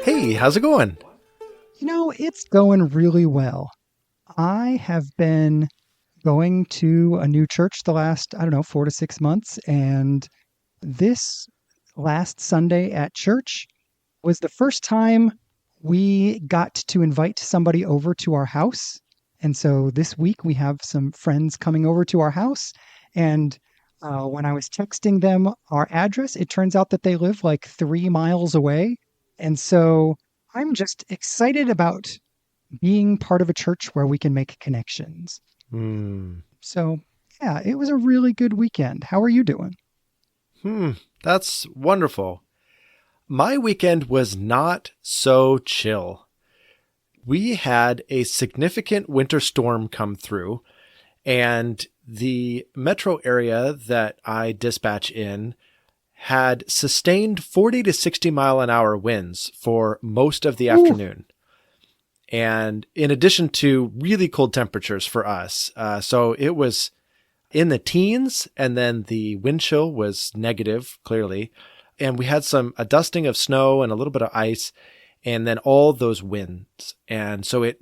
Hey, how's it going? It's going really well. I have been going to a new church the last, I don't know, 4 to 6 months. And this last Sunday at church was the first time we got to invite somebody over to our house. And so this week we have some friends coming over to our house. And when I was texting them our address, it turns out that they live like 3 miles away. And so I'm just excited about being part of a church where we can make connections. Hmm. So, yeah, it was a really good weekend. How are you doing? That's wonderful. My weekend was not so chill. We had a significant winter storm come through, and the metro area that I dispatch in had sustained 40 to 60 mile an hour winds for most of the Ooh, afternoon. And in addition to really cold temperatures for us, so it was in the teens, and then the wind chill was negative, clearly. And we had a dusting of snow and a little bit of ice, and then all those winds. And so it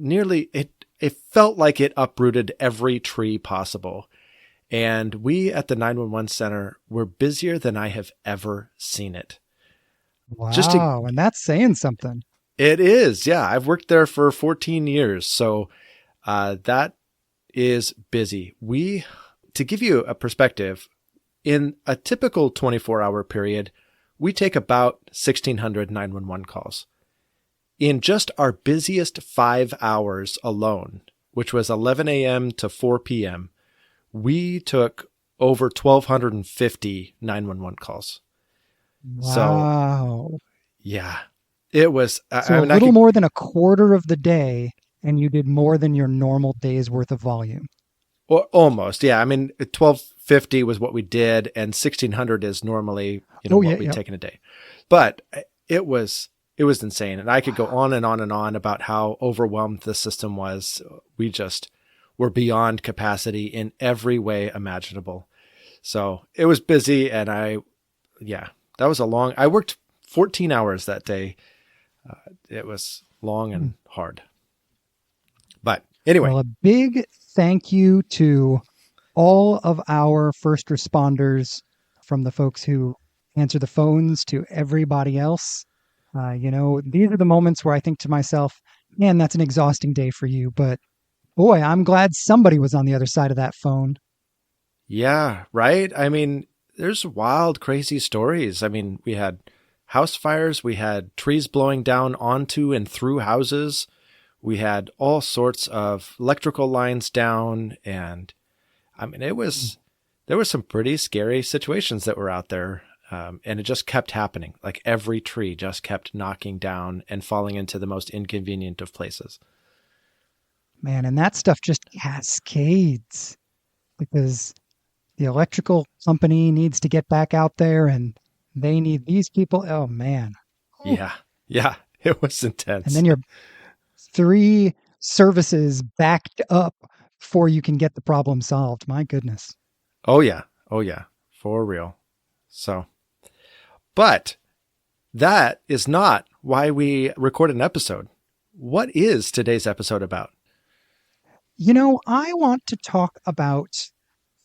felt like it uprooted every tree possible. And we at the 911 center were busier than I have ever seen it. Just to wow. And that's saying something. It is, yeah. I've worked there for 14 years, so that is busy. To give you a perspective, in a typical 24-hour period, we take about 1,600 911 calls. In just our busiest 5 hours alone, which was 11 a.m. to 4 p.m., we took over 1,250 911 calls. So, Wow. yeah, it was. So a I little could. more than a quarter of the day, and you did more than your normal day's worth of volume. Or almost, yeah. I mean, 1250 was what we did, and 1600 is normally, Oh, yeah, what we yeah. take in a day. But it was insane, and I could go on and on and on about how overwhelmed the system was. We just were beyond capacity in every way imaginable. So it was busy, and yeah, that was I worked 14 hours that day. It was long Hmm. and hard. But anyway, Well, a big thank you to all of our first responders, from the folks who answer the phones to everybody else. These are the moments where I think to myself, man, that's an exhausting day for you. But boy, I'm glad somebody was on the other side of that phone. yeah, right. I mean, there's wild, crazy stories. I mean, we had house fires, we had trees blowing down onto and through houses. We had all sorts of electrical lines down. And I mean, Mm. there were some pretty scary situations that were out there. And it just kept happening. Like every tree just kept knocking down and falling into the most inconvenient of places. Man, and that stuff just cascades because the electrical company needs to get back out there and they need these people. Oh, man. Whew. Yeah. Yeah. It was And intense. then you're three services backed up before you can get the problem solved. My goodness. Oh, yeah. Oh, yeah. For real. So, but that is not why we record an episode. What is today's episode about? I want to talk about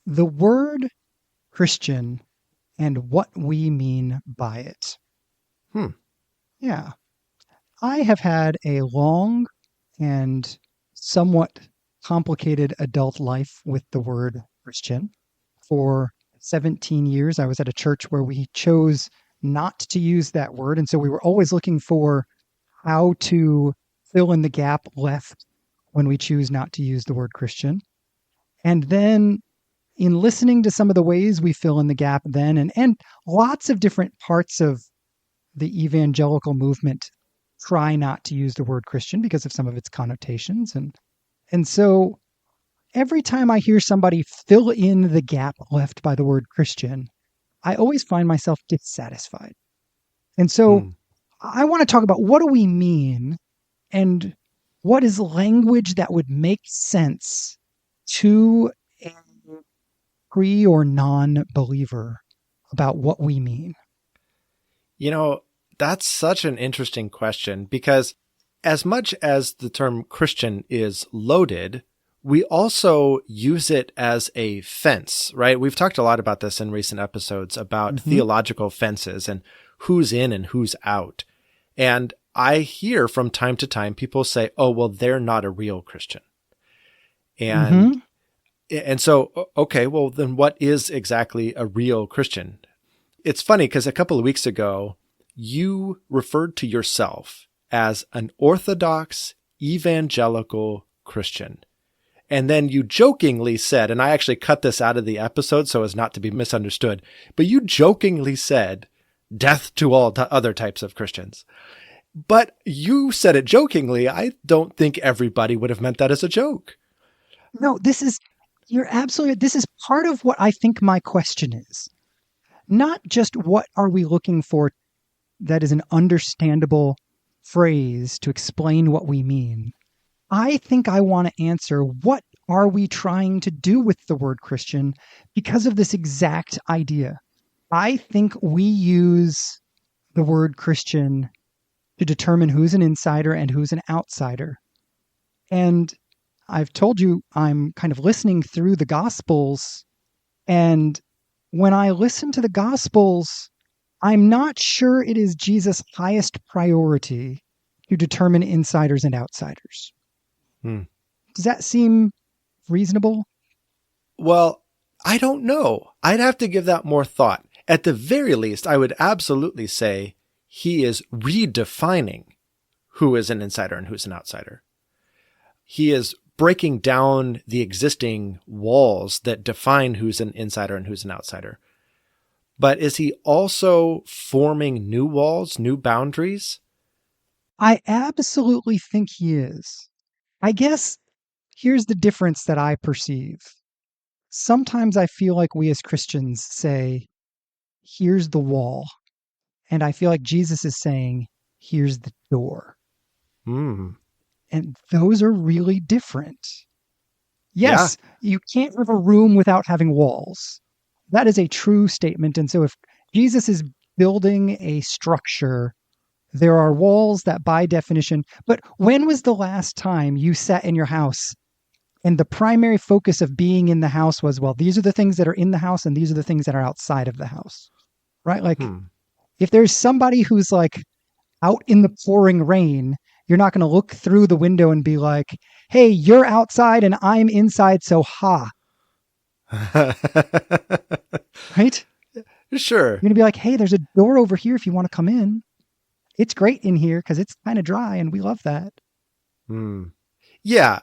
the word Christian and what we mean by it. Hmm. Yeah. I have had a long and somewhat complicated adult life with the word Christian. For 17 years, I was at a church where we chose not to use that word. And so we were always looking for how to fill in the gap left when we choose not to use the word Christian. And then in listening to some of the ways we fill in the gap then, and lots of different parts of the evangelical movement try not to use the word Christian because of some of its connotations. And so every time I hear somebody fill in the gap left by the word Christian, I always find myself dissatisfied. And so Hmm. I want to talk about what do we mean and what is language that would make sense to a pre or non believer about what we mean? You know, that's such an interesting question because as much as the term Christian is loaded, we also use it as a fence, right? We've talked a lot about this in recent episodes about Hmm. theological fences and who's in and who's out. And I hear from time to time people say, oh, well, they're not a real Christian. And Hmm. okay, well, then what is exactly a real Christian? It's funny because a couple of weeks ago, you referred to yourself as an Orthodox evangelical Christian. And then you jokingly said, and I actually cut this out of the episode so as not to be misunderstood, but you jokingly said, death to all other types of Christians. But you said it jokingly. I don't think everybody would have meant that as a joke. No, you're absolutely, this is part of what I think my question is. Not just what are we looking for that is an understandable phrase to explain what we mean. I think I want to answer what are we trying to do with the word Christian because of this exact idea. I think we use the word Christian to determine who's an insider and who's an outsider. And I've told you I'm kind of listening through the Gospels. And when I listen to the Gospels, I'm not sure it is Jesus' highest priority to determine insiders and outsiders. Hmm. Does that seem reasonable? Well, I don't know. I'd have to give that more thought. At the very least, I would absolutely say he is redefining who is an insider and who's an outsider. He is breaking down the existing walls that define who's an insider and who's an outsider. But is he also forming new walls, new boundaries? I absolutely think he is. I guess here's the difference that I perceive. Sometimes I feel like we as Christians say, here's the wall. And I feel like Jesus is saying, here's the door. Hmm. And those are really different. Yeah. Yes, you can't have a room without having walls. That is a true statement. And so if Jesus is building a structure, there are walls that by definition, but when was the last time you sat in your house and the primary focus of being in the house was, well, these are the things that are in the house and these are the things that are outside of the house, right? Like Hmm. if there's somebody who's like out in the pouring rain, you're not going to look through the window and be like, hey, you're outside and I'm inside. So ha, right? Sure. You're going to be like, hey, there's a door over here if you want to come in. It's great in here because it's kind of dry and we love that. Hmm. Yeah.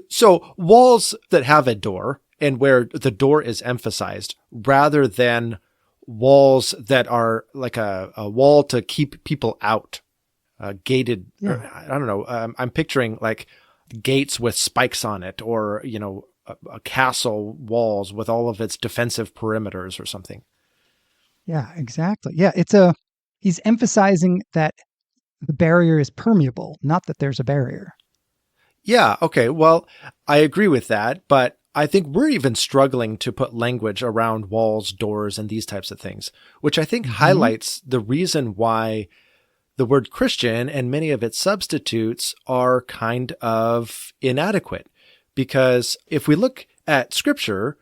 So walls that have a door and where the door is emphasized rather than walls that are like a wall to keep people out, gated. Yeah. I don't know. I'm picturing like gates with spikes on it or, a castle walls with all of its defensive perimeters or something. Yeah, exactly. Yeah, he's emphasizing that the barrier is permeable, not that there's a barrier. Yeah. Okay. Well, I agree with that, but I think we're even struggling to put language around walls, doors, and these types of things, which I think Hmm. highlights the reason why the word Christian and many of its substitutes are kind of inadequate. Because if we look at scripture,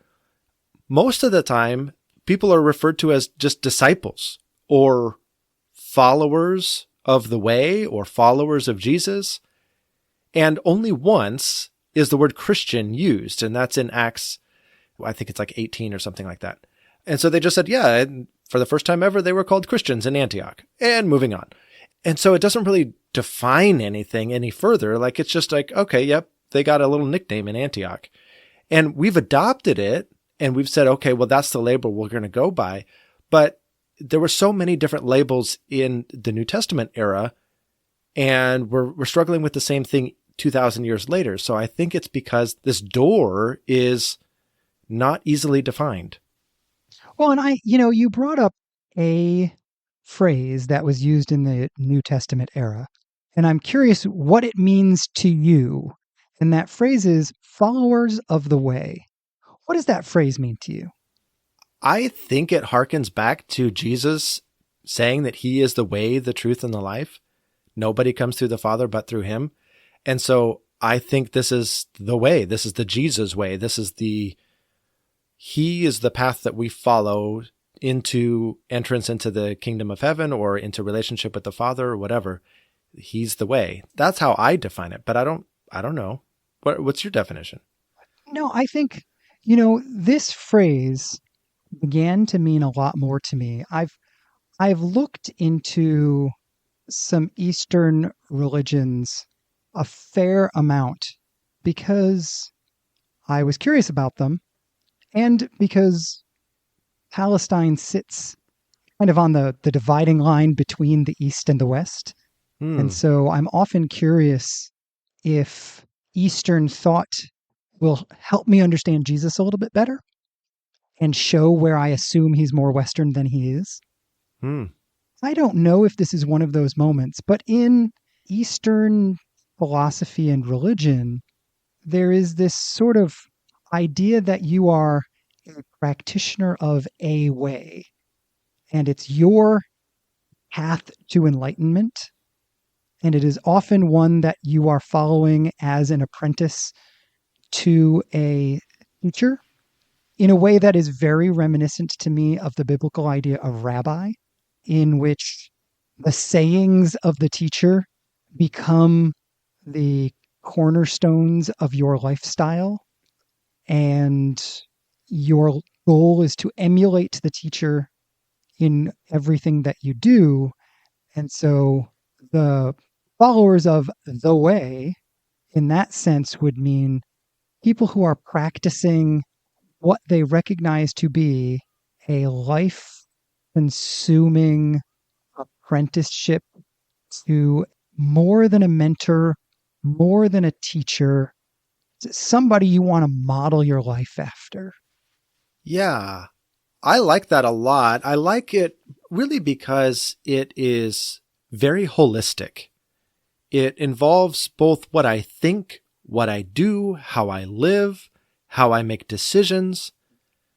most of the time people are referred to as just disciples or followers of the way or followers of Jesus. And only once is the word Christian used, and that's in Acts, I think it's like 18 or something like that. And so they just said, yeah, and for the first time ever, they were called Christians in Antioch, and moving on. And so it doesn't really define anything any further. Like it's just like, okay, yep, they got a little nickname in Antioch. And we've adopted it, and we've said, okay, well, that's the label we're going to go by. But there were so many different labels in the New Testament era, and we're struggling with the same thing 2,000 years later. So I think it's because this door is not easily defined. Well, and you brought up a phrase that was used in the New Testament era, and I'm curious what it means to you. And that phrase is followers of the way. What does that phrase mean to you? I think it harkens back to Jesus saying that he is the way, the truth, and the life. Nobody comes through the Father but through him. And so I think this is the way. This is the Jesus way. He is the path that we follow into entrance into the kingdom of heaven or into relationship with the Father or whatever. He's the way. That's how I define it, but I don't know. What's your definition? No, I think, this phrase began to mean a lot more to me. I've looked into some Eastern religions a fair amount because I was curious about them and because Palestine sits kind of on the dividing line between the East and the West. And so I'm often curious if Eastern thought will help me understand Jesus a little bit better and show where I assume he's more Western than he is. Hmm. I don't know if this is one of those moments, but in Eastern philosophy and religion, there is this sort of idea that you are a practitioner of a way, and it's your path to enlightenment. And it is often one that you are following as an apprentice to a teacher in a way that is very reminiscent to me of the biblical idea of rabbi, in which the sayings of the teacher become the cornerstones of your lifestyle. And your goal is to emulate the teacher in everything that you do. And so the followers of the way, in that sense, would mean people who are practicing what they recognize to be a life consuming apprenticeship to more than a mentor, more than a teacher, somebody you want to model your life after. Yeah, I like that a lot. I like it really because it is very holistic. It involves both what I think, what I do, how I live, how I make decisions.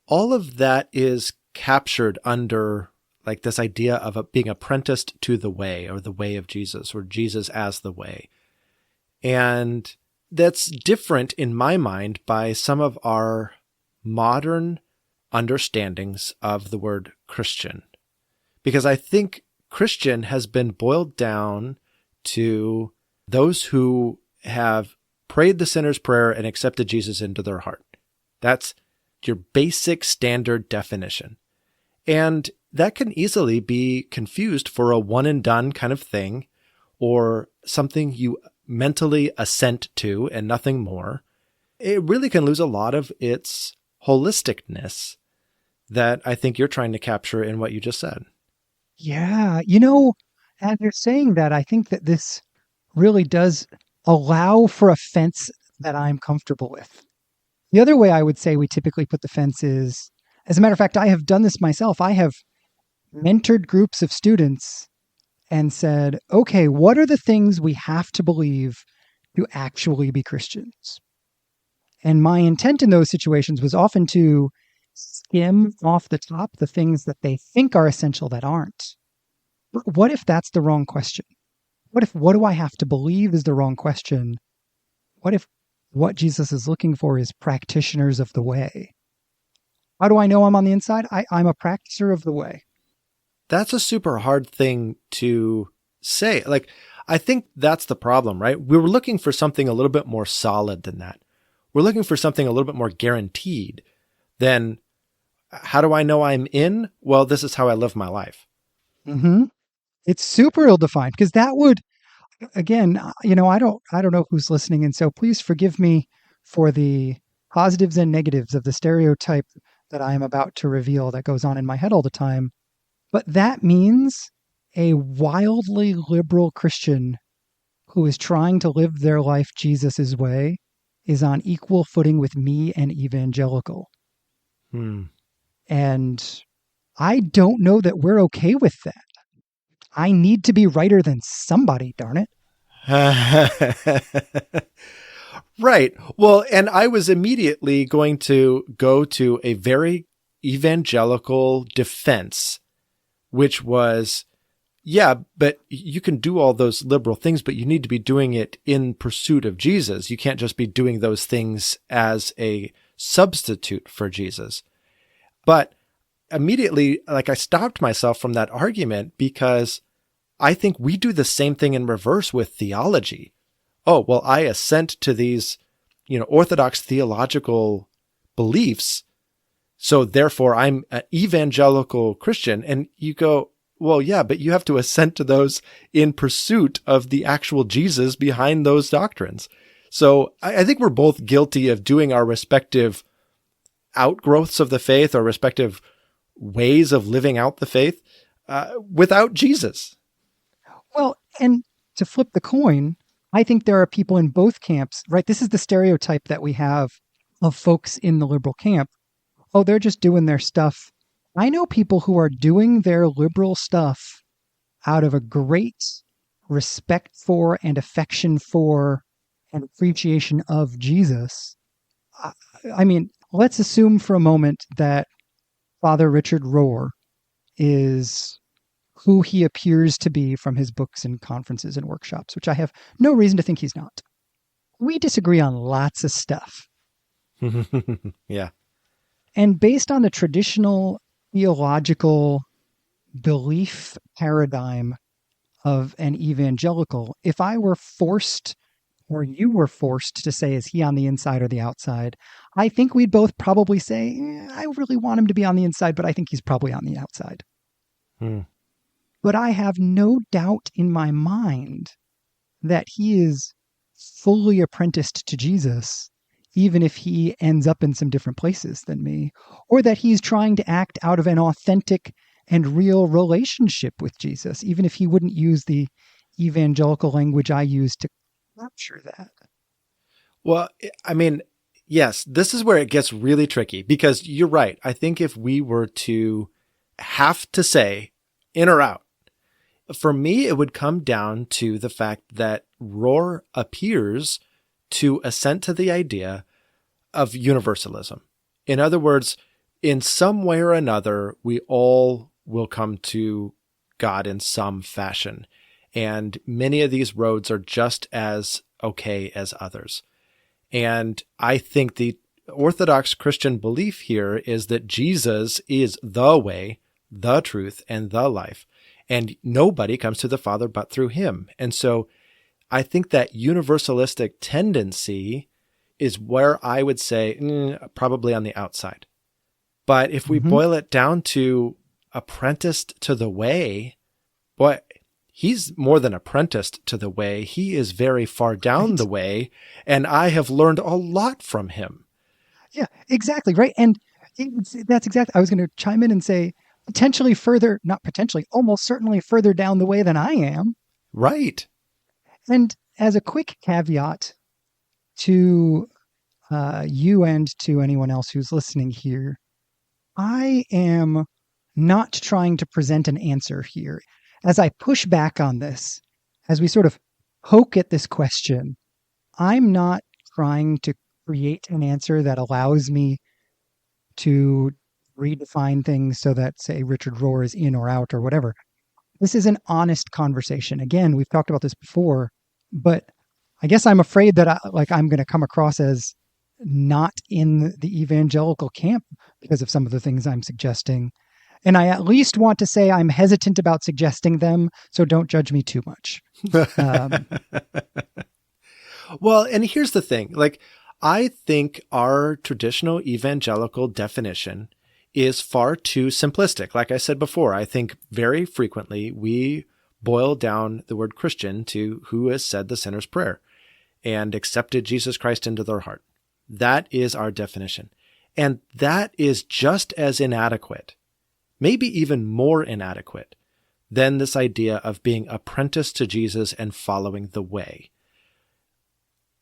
All of that is captured under like this idea of being apprenticed to the way or the way of Jesus or Jesus as the way. And that's different in my mind by some of our modern understandings of the word Christian. Because I think Christian has been boiled down to those who have prayed the sinner's prayer and accepted Jesus into their heart. That's your basic standard definition. And that can easily be confused for a one and done kind of thing or something you mentally assent to and nothing more. It really can lose a lot of its holisticness that I think you're trying to capture in what you just said. Yeah, as you're saying that, I think that this really does allow for a fence that I'm comfortable with. The other way I would say we typically put the fence is, as a matter of fact, I have done this myself. I have mentored groups of students and said, okay, what are the things we have to believe to actually be Christians? And my intent in those situations was often to skim off the top the things that they think are essential that aren't. But what if that's the wrong question? What if what do I have to believe is the wrong question? What if what Jesus is looking for is practitioners of the way? How do I know I'm on the inside? I'm a practitioner of the way. That's a super hard thing to say. Like, I think that's the problem, right? We were looking for something a little bit more solid than that. We're looking for something a little bit more guaranteed than how do I know I'm in? Well, this is how I live my life. Mm-hmm. It's super ill-defined because that would, again, I don't know who's listening, and so please forgive me for the positives and negatives of the stereotype that I am about to reveal that goes on in my head all the time. But that means a wildly liberal Christian who is trying to live their life Jesus's way is on equal footing with me and evangelical. And I don't know that we're okay with that. I need to be righter than somebody, darn it. Right. Well, and I was immediately going to go to a very evangelical defense, which was, yeah, but you can do all those liberal things, but you need to be doing it in pursuit of Jesus. You can't just be doing those things as a substitute for Jesus. But immediately, like, I stopped myself from that argument because I think we do the same thing in reverse with theology. Oh, well, I assent to these, orthodox theological beliefs, so therefore I'm an evangelical Christian. And you go, well, yeah, but you have to assent to those in pursuit of the actual Jesus behind those doctrines. So I think we're both guilty of doing our respective outgrowths of the faith or respective ways of living out the faith without Jesus. Well, and to flip the coin, I think there are people in both camps, right? This is the stereotype that we have of folks in the liberal camp. Oh, they're just doing their stuff. I know people who are doing their liberal stuff out of a great respect for and affection for and appreciation of Jesus. I mean, let's assume for a moment that Father Richard Rohr is who he appears to be from his books and conferences and workshops, which I have no reason to think he's not. We disagree on lots of stuff. Yeah. And based on the traditional theological belief paradigm of an evangelical, if I were forced or you were forced to say, is he on the inside or the outside? I think we'd both probably say, I really want him to be on the inside, but I think he's probably on the outside. But I have no doubt in my mind that he is fully apprenticed to Jesus, even if he ends up in some different places than me, or that he's trying to act out of an authentic and real relationship with Jesus, even if he wouldn't use the evangelical language I use to capture that. Well, I mean, yes, this is where it gets really tricky because you're right. I think if we were to have to say in or out, for me, it would come down to the fact that Rohr appears to assent to the idea of universalism. In other words, in some way or another, we all will come to God in some fashion. And many of these roads are just as okay as others. And I think the Orthodox Christian belief here is that Jesus is the way, the truth, and the life. And nobody comes to the Father but through him. And so I think that universalistic tendency is where I would say probably on the outside. But if we boil it down to apprenticed to the way, boy, he's more than apprenticed to the way. He is very far down the way, and I have learned a lot from him. Yeah, exactly, right? And that's exactly, I was going to chime in and say, potentially further, not potentially, almost certainly further down the way than I am. Right. And as a quick caveat to you and to anyone else who's listening here, I am not trying to present an answer here. As I push back on this, as we sort of poke at this question, I'm not trying to create an answer that allows me to redefine things so that, say, Richard Rohr is in or out or whatever. This is an honest conversation. Again, we've talked about this before, but I guess I'm afraid that I'm going to come across as not in the evangelical camp because of some of the things I'm suggesting. And I at least want to say I'm hesitant about suggesting them, so don't judge me too much. Well, and here's the thing. I think our traditional evangelical definition is far too simplistic. Like I said before, I think very frequently we boil down the word Christian to who has said the sinner's prayer and accepted Jesus Christ into their heart. That is our definition. And that is just as inadequate, maybe even more inadequate, than this idea of being apprenticed to Jesus and following the way.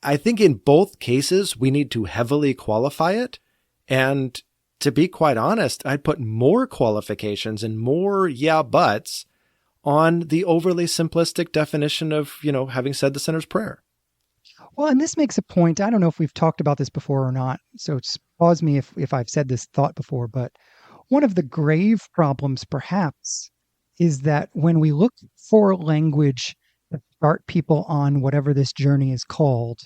I think in both cases, we need to heavily qualify it. And to be quite honest, I'd put more qualifications and more yeah buts on the overly simplistic definition of, having said the sinner's prayer. Well, and this makes a point. I don't know if we've talked about this before or not, so pause me if I've said this thought before, but one of the grave problems, perhaps, is that when we look for language to start people on whatever this journey is called,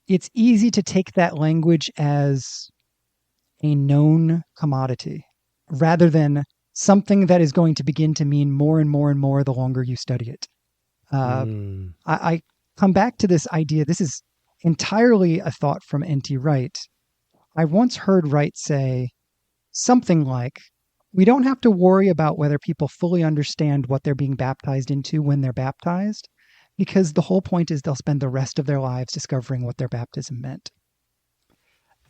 it's easy to take that language as a known commodity rather than something that is going to begin to mean more and more and more the longer you study it. Mm. I come back to this idea. This is entirely a thought from N.T. Wright. I once heard Wright say something like, we don't have to worry about whether people fully understand what they're being baptized into when they're baptized, because the whole point is they'll spend the rest of their lives discovering what their baptism meant.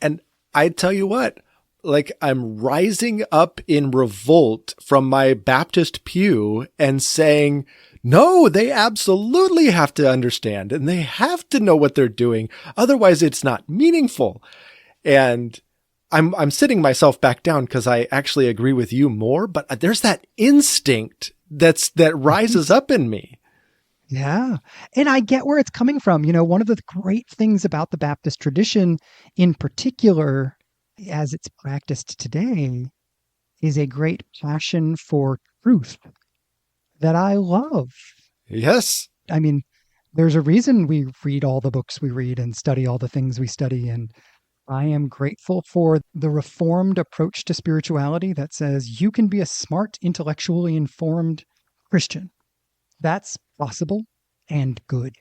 And I tell you what, like I'm rising up in revolt from my Baptist pew and saying, no, they absolutely have to understand and they have to know what they're doing. Otherwise it's not meaningful. And I'm sitting myself back down because I actually agree with you more, but there's that instinct that rises up in me. Yeah. And I get where it's coming from. You know, one of the great things about the Baptist tradition in particular, as it's practiced today, is a great passion for truth that I love. Yes. I mean, there's a reason we read all the books we read and study all the things we study. And I am grateful for the reformed approach to spirituality that says you can be a smart, intellectually informed Christian. That's possible and good.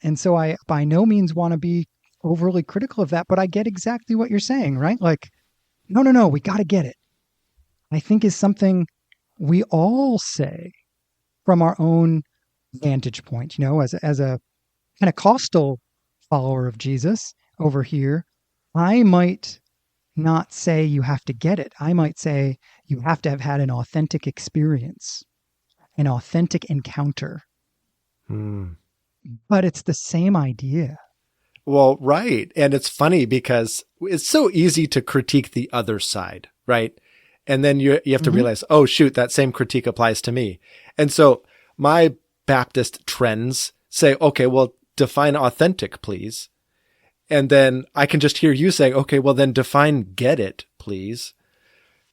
And so I by no means want to be overly critical of that, but I get exactly what you're saying, right? Like, no, we got to get it. I think is something we all say from our own vantage point, you know, as a Pentecostal follower of Jesus over here, I might not say you have to get it. I might say you have to have had an authentic experience, an authentic encounter. But it's the same idea. Well, right. And it's funny because it's so easy to critique the other side, right? And then you have to realize, oh, shoot, that same critique applies to me. And so my Baptist trends say, okay, well, define authentic, please. And then I can just hear you saying, okay, well, then define get it, please.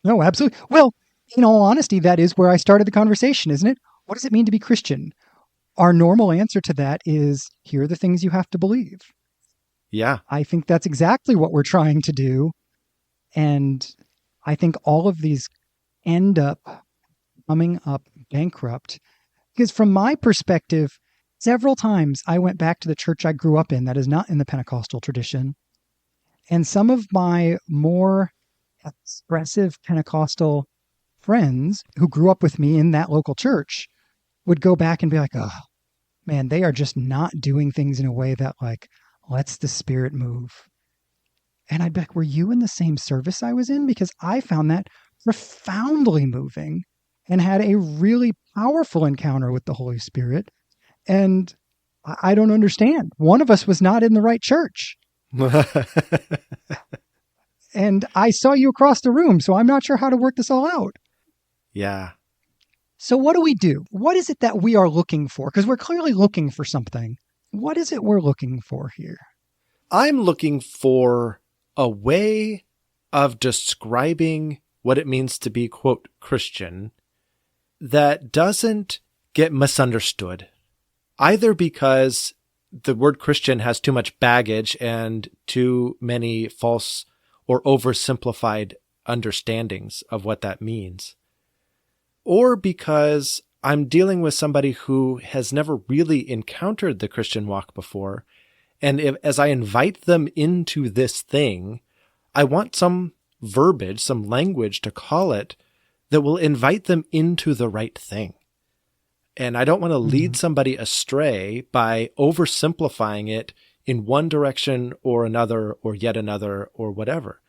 No, absolutely. Well, in all honesty, that is where I started the conversation, isn't it? What does it mean to be Christian? Our normal answer to that is, here are the things you have to believe. Yeah. I think that's exactly what we're trying to do. And I think all of these end up coming up bankrupt. Because from my perspective, several times I went back to the church I grew up in that is not in the Pentecostal tradition. And some of my more expressive Pentecostal friends who grew up with me in that local church would go back and be like, oh, man, they are just not doing things in a way that like lets the Spirit move. And I'd be like, were you in the same service I was in? Because I found that profoundly moving and had a really powerful encounter with the Holy Spirit. And I don't understand. One of us was not in the right church. And I saw you across the room, so I'm not sure how to work this all out. Yeah. So what do we do? What is it that we are looking for? Because we're clearly looking for something. What is it we're looking for here? I'm looking for a way of describing what it means to be, quote, Christian that doesn't get misunderstood, either because the word Christian has too much baggage and too many false or oversimplified understandings of what that means, or because I'm dealing with somebody who has never really encountered the Christian walk before. And as I invite them into this thing, I want some verbiage, some language to call it that will invite them into the right thing. And I don't want to lead somebody astray by oversimplifying it in one direction or another or yet another or whatever.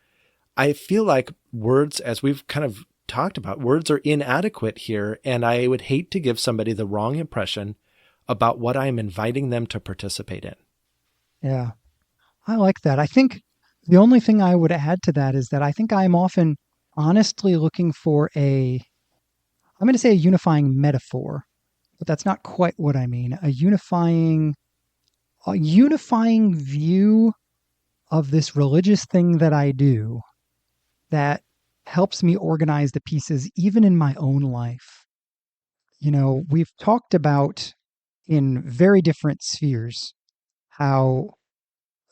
I feel like words, as we've kind of talked about, words are inadequate here, and I would hate to give somebody the wrong impression about what I'm inviting them to participate in. Yeah, I like that. I think the only thing I would add to that is that I think I'm often honestly looking for I'm going to say a unifying metaphor, but that's not quite what I mean. A unifying view of this religious thing that I do that helps me organize the pieces even in my own life. We've talked about in very different spheres how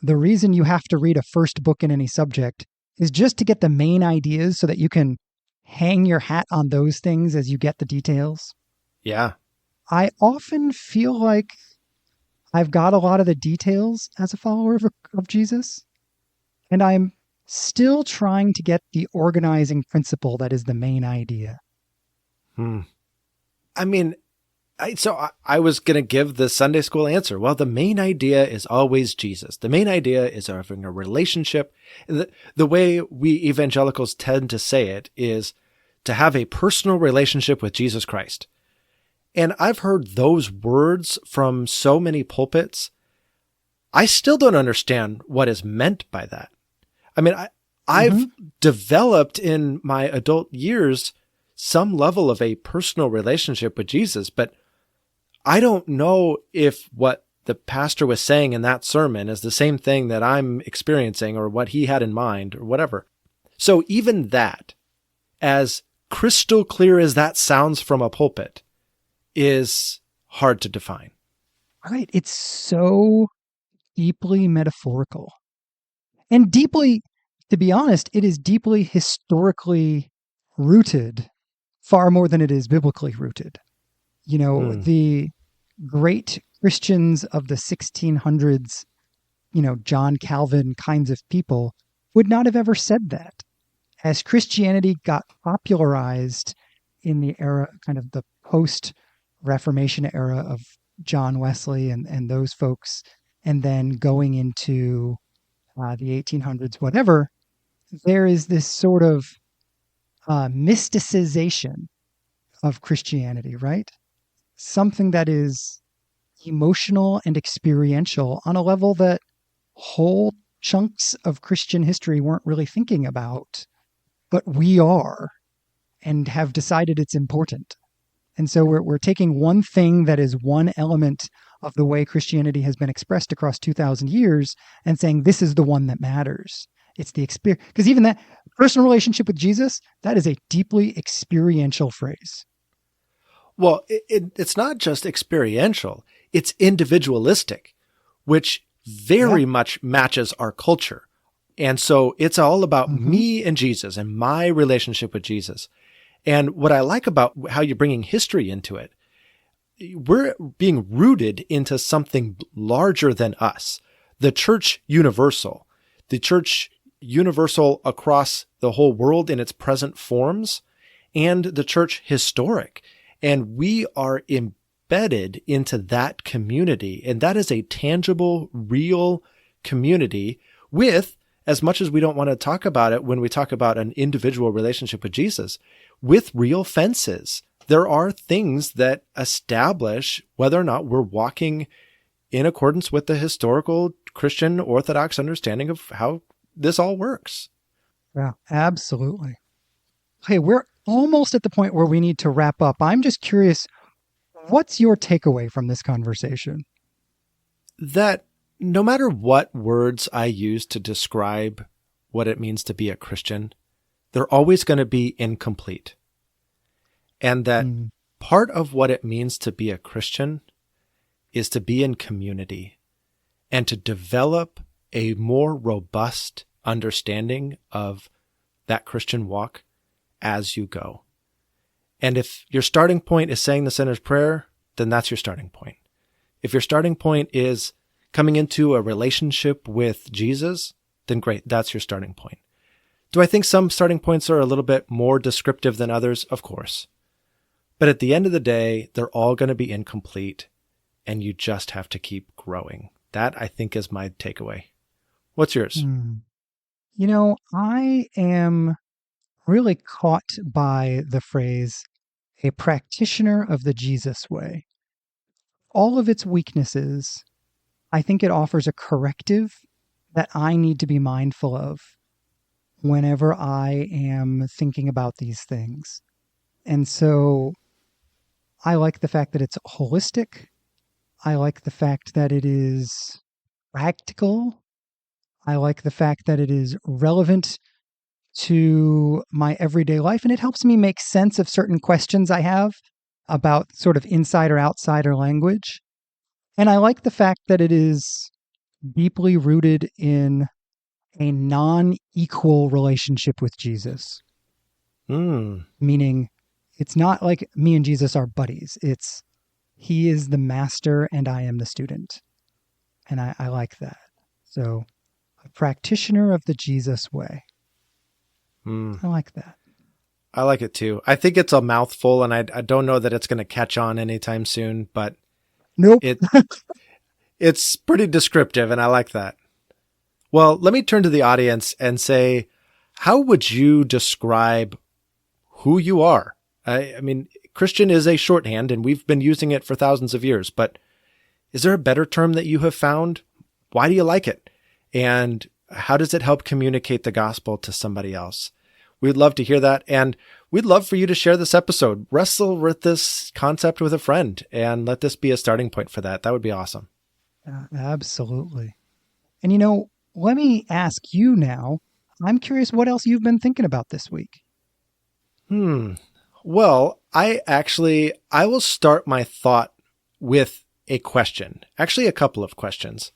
the reason you have to read a first book in any subject is just to get the main ideas so that you can hang your hat on those things as you get the details. Yeah. I often feel like I've got a lot of the details as a follower of Jesus, and I'm still trying to get the organizing principle that is the main idea. Hmm. I mean, I was going to give the Sunday school answer. Well, the main idea is always Jesus. The main idea is having a relationship. The way we evangelicals tend to say it is to have a personal relationship with Jesus Christ. And I've heard those words from so many pulpits. I still don't understand what is meant by that. I mean, I've developed in my adult years some level of a personal relationship with Jesus, but I don't know if what the pastor was saying in that sermon is the same thing that I'm experiencing or what he had in mind or whatever. So even that, as crystal clear as that sounds from a pulpit, is hard to define. Right. It's so deeply metaphorical and deeply, to be honest, it is deeply historically rooted far more than it is biblically rooted. The great Christians of the 1600s, John Calvin kinds of people would not have ever said that. As Christianity got popularized in the era, kind of the post-Reformation era of John Wesley and those folks, and then going into the 1800s, whatever, there is this sort of mysticization of Christianity, right? Something that is emotional and experiential on a level that whole chunks of Christian history weren't really thinking about, but we are and have decided it's important. And so we're taking one thing that is one element of the way Christianity has been expressed across 2,000 years and saying this is the one that matters. It's the experience. Because even that personal relationship with Jesus, that is a deeply experiential phrase. Well, it's not just experiential, it's individualistic, which very much matches our culture. And so it's all about me and Jesus and my relationship with Jesus. And what I like about how you're bringing history into it, we're being rooted into something larger than us. The church universal, the church universal across the whole world in its present forms, and the church historic. And we are embedded into that community. And that is a tangible, real community with, as much as we don't want to talk about it when we talk about an individual relationship with Jesus, with real fences. There are things that establish whether or not we're walking in accordance with the historical Christian Orthodox understanding of how this all works. Yeah, absolutely. Okay, we're almost at the point where we need to wrap up. I'm just curious, what's your takeaway from this conversation? That no matter what words I use to describe what it means to be a Christian, they're always going to be incomplete. And that part of what it means to be a Christian is to be in community and to develop a more robust understanding of that Christian walk as you go. And if your starting point is saying the sinner's prayer, then that's your starting point. If your starting point is coming into a relationship with Jesus, then great, that's your starting point. Do I think some starting points are a little bit more descriptive than others? Of course. But at the end of the day, they're all going to be incomplete, and you just have to keep growing. That, I think, is my takeaway. What's yours? I am really caught by the phrase, a practitioner of the Jesus way. All of its weaknesses, I think it offers a corrective that I need to be mindful of whenever I am thinking about these things. And so I like the fact that it's holistic. I like the fact that it is practical. I like the fact that it is relevant to my everyday life, and it helps me make sense of certain questions I have about sort of insider outsider language. And I like the fact that it is deeply rooted in a non-equal relationship with Jesus, Hmm. meaning it's not like me and Jesus are buddies. It's he is the master and I am the student. And I like that. So, a practitioner of the Jesus way. Hmm. I like that. I like it too. I think it's a mouthful, and I don't know that it's going to catch on anytime soon, but Nope. it's pretty descriptive, and I like that. Well, let me turn to the audience and say, how would you describe who you are? I mean, Christian is a shorthand, and we've been using it for thousands of years, but is there a better term that you have found? Why do you like it? And how does it help communicate the gospel to somebody else? We'd love to hear that. And we'd love for you to share this episode. Wrestle with this concept with a friend and let this be a starting point for that. That would be awesome. Absolutely. And let me ask you now. I'm curious what else you've been thinking about this week. Well, I will start my thought with a question. Actually, a couple of questions.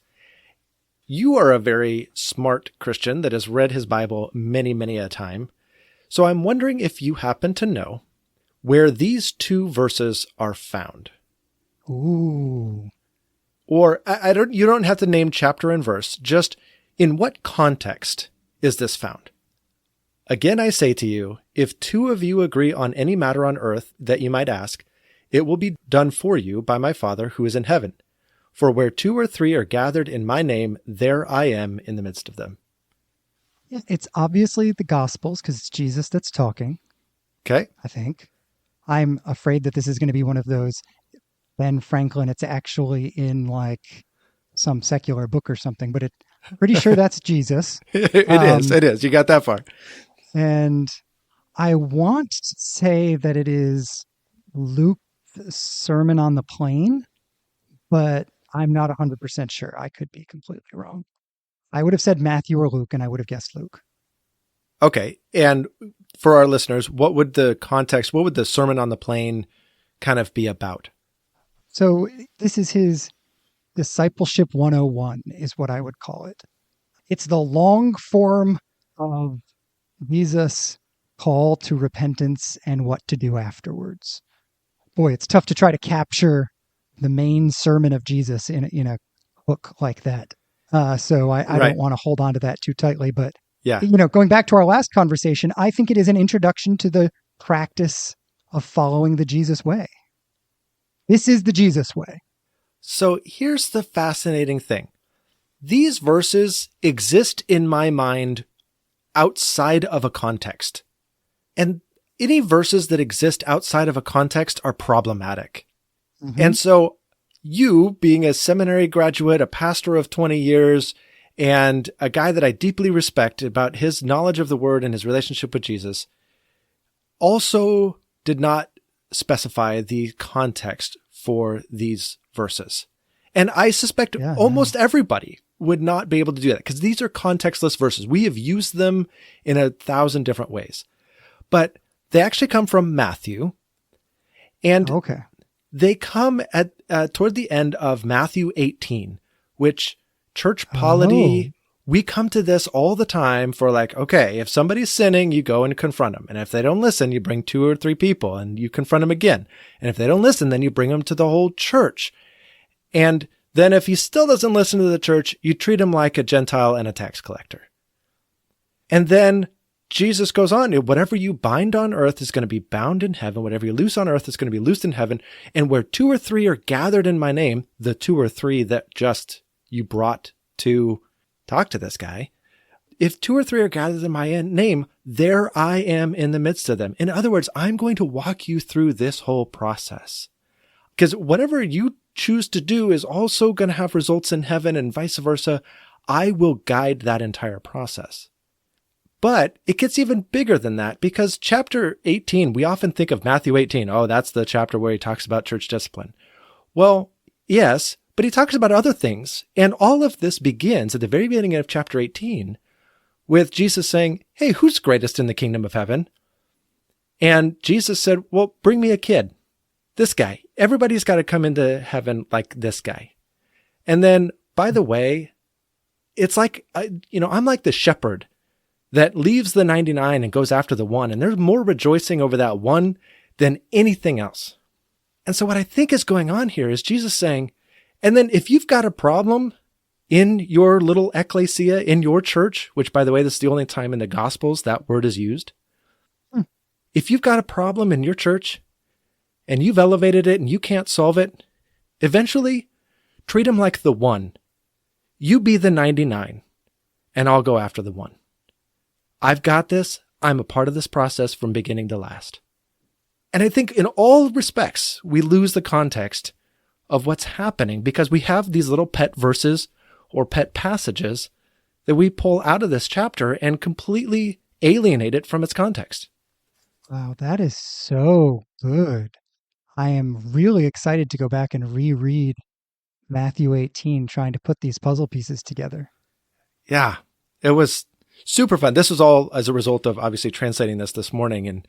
You are a very smart Christian that has read his Bible many, many a time. So I'm wondering if you happen to know where these two verses are found. Ooh. Or you don't have to name chapter and verse, just in what context is this found? Again, I say to you, if two of you agree on any matter on earth that you might ask, it will be done for you by my Father who is in heaven. For where two or three are gathered in my name, there I am in the midst of them. It's obviously the Gospels because it's Jesus that's talking. Okay. I think. I'm afraid that this is going to be one of those Ben Franklin. It's actually in like some secular book or something, but pretty sure that's Jesus. It is. You got that far. And I want to say that it is Luke's Sermon on the Plain, but I'm not 100% sure. I could be completely wrong. I would have said Matthew or Luke, and I would have guessed Luke. Okay. And for our listeners, what would the Sermon on the Plain kind of be about? So this is his Discipleship 101 is what I would call it. It's the long form of Jesus' call to repentance and what to do afterwards. Boy, it's tough to try to capture the main sermon of Jesus in a book like that. So I don't want to hold on to that too tightly, but yeah, going back to our last conversation, I think it is an introduction to the practice of following the Jesus way. This is the Jesus way. So here's the fascinating thing. These verses exist in my mind outside of a context. And any verses that exist outside of a context are problematic. Mm-hmm. And so you, being a seminary graduate, a pastor of 20 years, and a guy that I deeply respect about his knowledge of the word and his relationship with Jesus, also did not specify the context for these verses. And I suspect almost everybody would not be able to do that because these are contextless verses. We have used them in 1,000 different ways, but they actually come from Matthew, and they come at toward the end of Matthew 18, which church polity, we come to this all the time for like, okay, if somebody's sinning, you go and confront them. And if they don't listen, you bring 2 or 3 people and you confront them again. And if they don't listen, then you bring them to the whole church. And then if he still doesn't listen to the church, you treat him like a Gentile and a tax collector. And then Jesus goes on, whatever you bind on earth is going to be bound in heaven. Whatever you loose on earth is going to be loosed in heaven. And where 2 or 3 are gathered in my name, the 2 or 3 that just you brought to talk to this guy, if 2 or 3 are gathered in my name, there I am in the midst of them. In other words, I'm going to walk you through this whole process. Because whatever you choose to do is also going to have results in heaven and vice versa. I will guide that entire process. But it gets even bigger than that because chapter 18, we often think of Matthew 18. Oh, that's the chapter where he talks about church discipline. Well, yes, but he talks about other things. And all of this begins at the very beginning of chapter 18, with Jesus saying, hey, who's greatest in the kingdom of heaven? And Jesus said, well, bring me a kid. This guy. Everybody's got to come into heaven like this guy. And then, by the way, it's like, I'm like the shepherd that leaves the 99 and goes after the one. And there's more rejoicing over that one than anything else. And so what I think is going on here is Jesus saying, and then if you've got a problem in your little ecclesia, in your church, which, by the way, this is the only time in the Gospels that word is used. If you've got a problem in your church and you've elevated it and you can't solve it, eventually treat them like the one. You be the 99 and I'll go after the one. I've got this. I'm a part of this process from beginning to last. And I think in all respects, we lose the context of what's happening because we have these little pet verses or pet passages that we pull out of this chapter and completely alienate it from its context. Wow, that is so good. I am really excited to go back and reread Matthew 18, trying to put these puzzle pieces together. Yeah, it was super fun. This was all as a result of obviously translating this morning. And,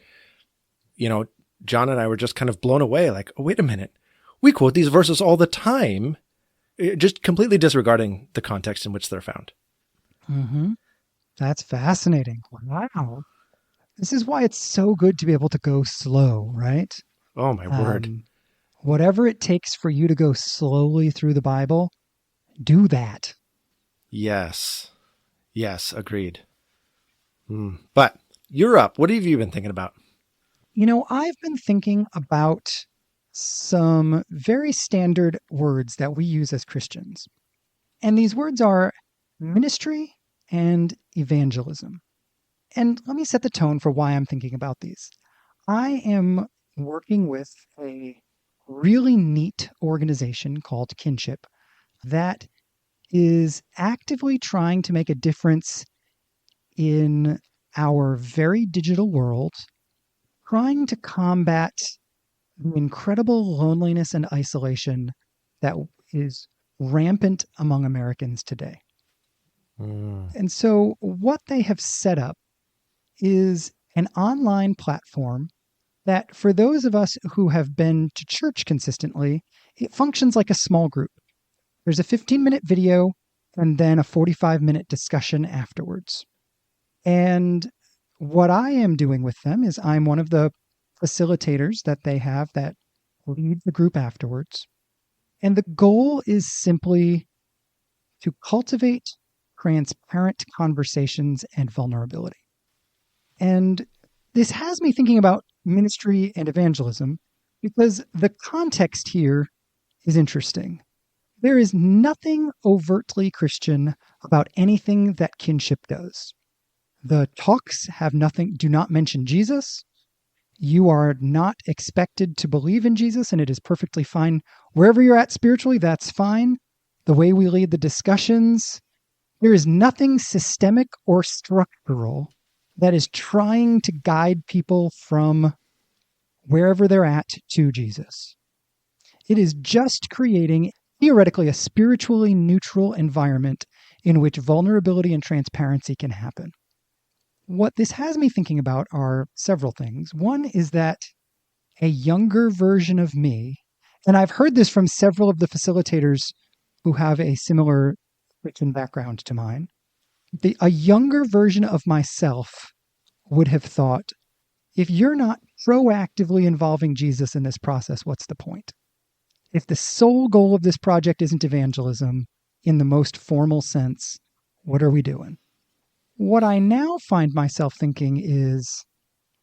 John and I were just kind of blown away. Like, oh, wait a minute. We quote these verses all the time, just completely disregarding the context in which they're found. Mm-hmm. That's fascinating. Wow. This is why it's so good to be able to go slow, right? Oh, my word. Whatever it takes for you to go slowly through the Bible, do that. Yes. Yes, agreed. But you're up. What have you been thinking about? I've been thinking about some very standard words that we use as Christians. And these words are ministry and evangelism. And let me set the tone for why I'm thinking about these. I am working with a really neat organization called Kinship that is actively trying to make a difference in our very digital world, trying to combat the incredible loneliness and isolation that is rampant among Americans today. And so what they have set up is an online platform that for those of us who have been to church consistently, it functions like a small group. There's a 15-minute video and then a 45-minute discussion afterwards. And what I am doing with them is I'm one of the facilitators that they have that lead the group afterwards. And the goal is simply to cultivate transparent conversations and vulnerability. And this has me thinking about ministry and evangelism because the context here is interesting. There is nothing overtly Christian about anything that Kinship does. The talks do not mention Jesus. You are not expected to believe in Jesus, and it is perfectly fine. Wherever you're at spiritually, that's fine. The way we lead the discussions, there is nothing systemic or structural that is trying to guide people from wherever they're at to Jesus. It is just creating, theoretically, a spiritually neutral environment in which vulnerability and transparency can happen. What this has me thinking about are several things. One is that a younger version of me, and I've heard this from several of the facilitators who have a similar Christian background to mine, a younger version of myself would have thought, if you're not proactively involving Jesus in this process, what's the point? If the sole goal of this project isn't evangelism in the most formal sense, what are we doing? What I now find myself thinking is,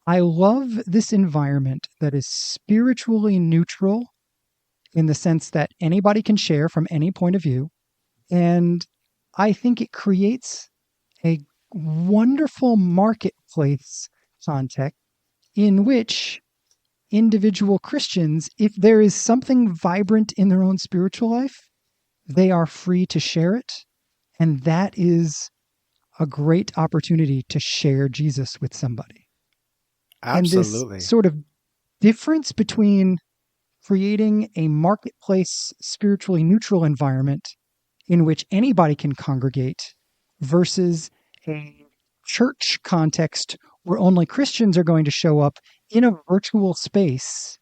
I love this environment that is spiritually neutral in the sense that anybody can share from any point of view. And I think it creates a wonderful marketplace context in which individual Christians, if there is something vibrant in their own spiritual life, they are free to share it. And that is a great opportunity to share Jesus with somebody. Absolutely. And this sort of difference between creating a marketplace, spiritually neutral environment in which anybody can congregate versus a church context where only Christians are going to show up in a virtual space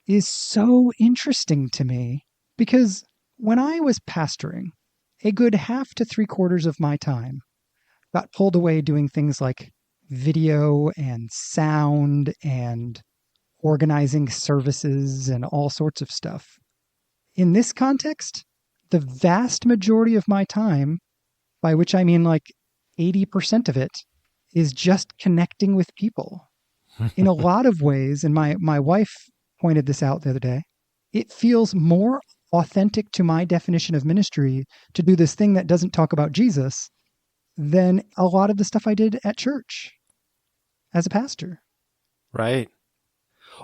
is so interesting to me, because when I was pastoring, a good half to 3/4 of my time got pulled away doing things like video and sound and organizing services and all sorts of stuff. In this context, the vast majority of my time, by which I mean like 80% of it, is just connecting with people. In a lot of ways, and my wife pointed this out the other day, it feels more authentic to my definition of ministry to do this thing that doesn't talk about Jesus than a lot of the stuff I did at church as a pastor. Right.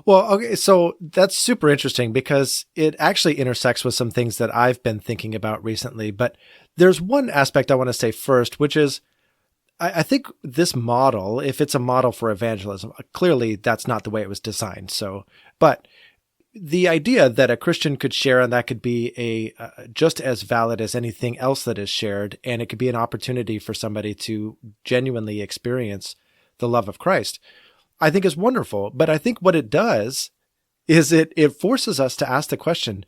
Well, okay, so that's super interesting because it actually intersects with some things that I've been thinking about recently. But there's one aspect I want to say first, which is I think this model, if it's a model for evangelism, clearly that's not the way it was designed. So, but the idea that a Christian could share and that could be just as valid as anything else that is shared, and it could be an opportunity for somebody to genuinely experience the love of Christ, I think is wonderful. But I think what it does is it forces us to ask the question,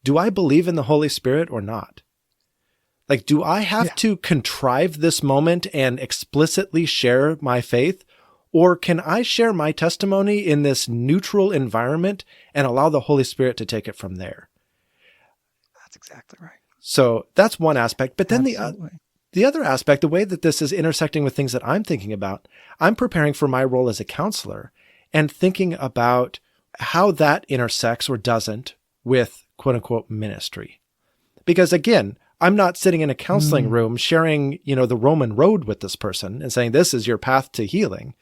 do I believe in the Holy Spirit or not? Like, do I have to contrive this moment and explicitly share my faith? Or can I share my testimony in this neutral environment and allow the Holy Spirit to take it from there? That's exactly right. So that's one aspect. But then Absolutely. the other aspect, the way that this is intersecting with things that I'm thinking about, I'm preparing for my role as a counselor and thinking about how that intersects or doesn't with quote unquote ministry. Because again, I'm not sitting in a counseling room sharing, the Roman road with this person and saying, this is your path to healing,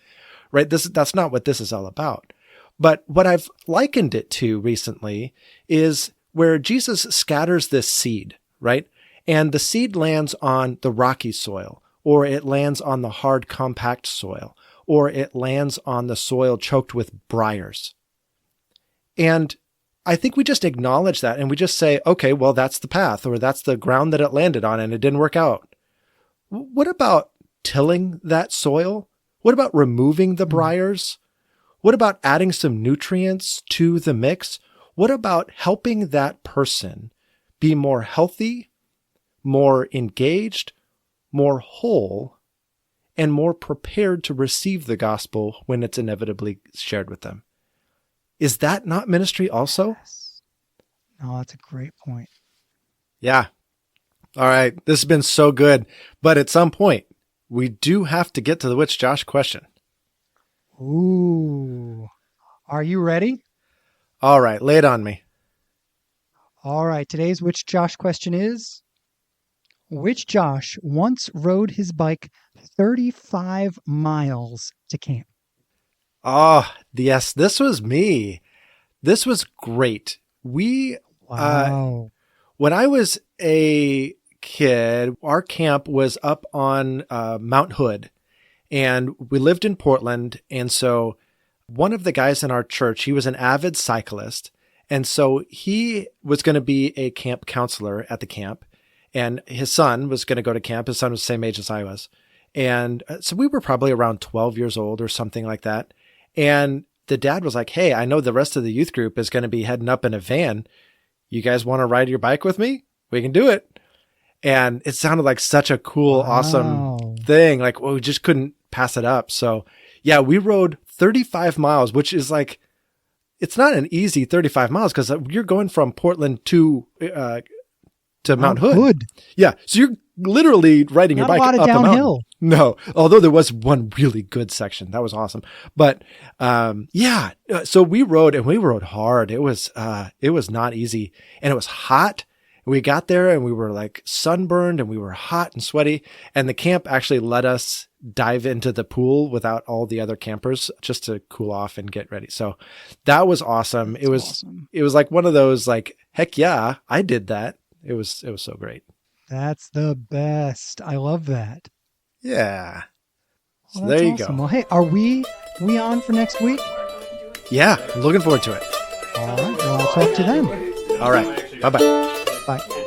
right? That's not what this is all about. But what I've likened it to recently is where Jesus scatters this seed, right? And the seed lands on the rocky soil, or it lands on the hard, compact soil, or it lands on the soil choked with briars. And I think we just acknowledge that and we just say, okay, well, that's the path, or that's the ground that it landed on and it didn't work out. What about tilling that soil? What about removing the briars? What about adding some nutrients to the mix? What about helping that person be more healthy, more engaged, more whole, and more prepared to receive the gospel when it's inevitably shared with them? Is that not ministry also? Yes. No, that's a great point. Yeah. All right. This has been so good. But at some point, we do have to get to the Which Josh question. Ooh. Are you ready? All right. Lay it on me. All right. Today's Which Josh question is, which Josh once rode his bike 35 miles to camp? Oh, yes. This was me. This was great. Wow. When I was a kid, our camp was up on Mount Hood, and we lived in Portland. And so one of the guys in our church, he was an avid cyclist. And so he was going to be a camp counselor at the camp, and his son was going to go to camp. His son was the same age as I was. And so we were probably around 12 years old or something like that. And the dad was like, hey, I know the rest of the youth group is going to be heading up in a van. You guys want to ride your bike with me? We can do it. And it sounded like such a cool, awesome thing. Like, well, we just couldn't pass it up. So yeah, we rode 35 miles, which is like, it's not an easy 35 miles because you're going from Portland to Mount Hood. Yeah. So you're literally riding your bike up a mountain. No, although there was one really good section. That was awesome. But, yeah, so we rode hard. It was not easy, and it was hot. We got there and we were like sunburned and we were hot and sweaty, and the camp actually let us dive into the pool without all the other campers just to cool off and get ready. So that was awesome. It was like one of those like, heck yeah, I did that. It was so great. That's the best. I love that. Yeah. So Well, there you awesome. go. Well, hey, are we on for next week? Yeah. I'm looking forward to it. All right. Well, I'll talk to you then. All right. Bye-bye. Bye.